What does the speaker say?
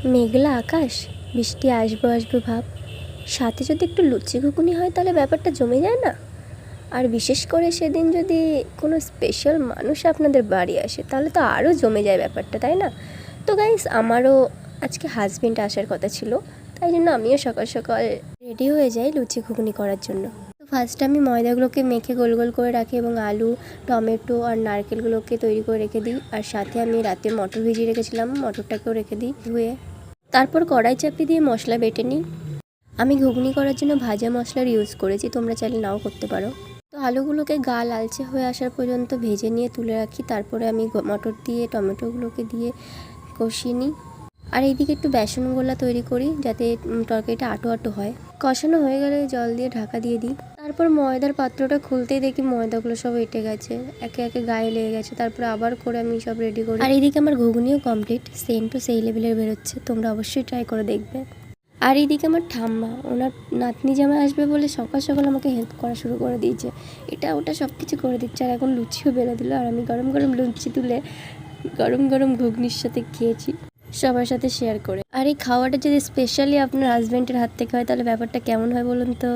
মেঘলা আকাশ, বৃষ্টি আসবো আসবো ভাব, সাথে যদি একটু লুচি ঘুগনি হয় তাহলে ব্যাপারটা জমে যায় না? আর বিশেষ করে সেদিন যদি কোনো স্পেশাল মানুষ আপনাদের বাড়ি আসে তাহলে তো আরও জমে যায় ব্যাপারটা, তাই না? তো গাইস, আমারও আজকে হাজবেন্ড আসার কথা ছিল, তাই জন্য আমিও সকাল সকাল রেডি হয়ে যাই লুচি ঘুগনি করার জন্য। তো ফার্স্টে আমি ময়দাগুলোকে মেখে গোল গোল করে রাখি এবং আলু, টমেটো আর নারকেলগুলোকে তৈরি করে রেখে দিই। আর সাথে আমি রাতে মটর ভিজিয়ে রেখেছিলাম, মটরটাকেও রেখে দিই ধুয়ে। তারপর কড়াই চাপিয়ে দিয়ে মশলা বেটে নিই। আমি ঘুগনি করার জন্য ভাজা মশলার ইউজ করেছি, তোমরা চাইলে নাও করতে পারো। তো আলুগুলোকে লালচে হয়ে আসার পর্যন্ত ভেজে নিয়ে তুলে রাখি। তারপরে আমি মটর দিয়ে টমেটোগুলোকে দিয়ে কষিয়ে নিই। আর এইদিকে একটু বেসন গোলা তৈরি করি যাতে তরকারিটা আটো আটো হয়। কষানো হয়ে গেলে জল দিয়ে ঢাকা দিয়ে দিই। তারপর ময়দার পাত্রটা খুলতেই দেখি ময়দাগুলো সব এঁটে গেছে, একে একে গায়ে লেগে গেছে। তারপরে আবার করে আমি সব রেডি করি। আর এইদিকে আমার ঘুগনিও কমপ্লিট, সেন্টও সেই লেভেলের বেরোচ্ছে, তোমরা অবশ্যই ট্রাই করে দেখবে। আর এইদিকে আমার ঠাম্মা, ওনার নাতনি জামাই আসবে বলে সকাল সকাল আমাকে হেল্প করা শুরু করে দিয়েছে, এটা ওটা সব কিছু করে দিচ্ছে। আর এখন লুচিও বেলে দিল, আর আমি গরম গরম লুচি তুলে গরম গরম ঘুগনির সাথে খেয়েছি সবার সাথে শেয়ার করে। আর এই খাওয়াটা যদি স্পেশালি আপনার হাজব্যান্ডের হাত থেকে হয় তাহলে ব্যাপারটা কেমন হয় বলুন তো?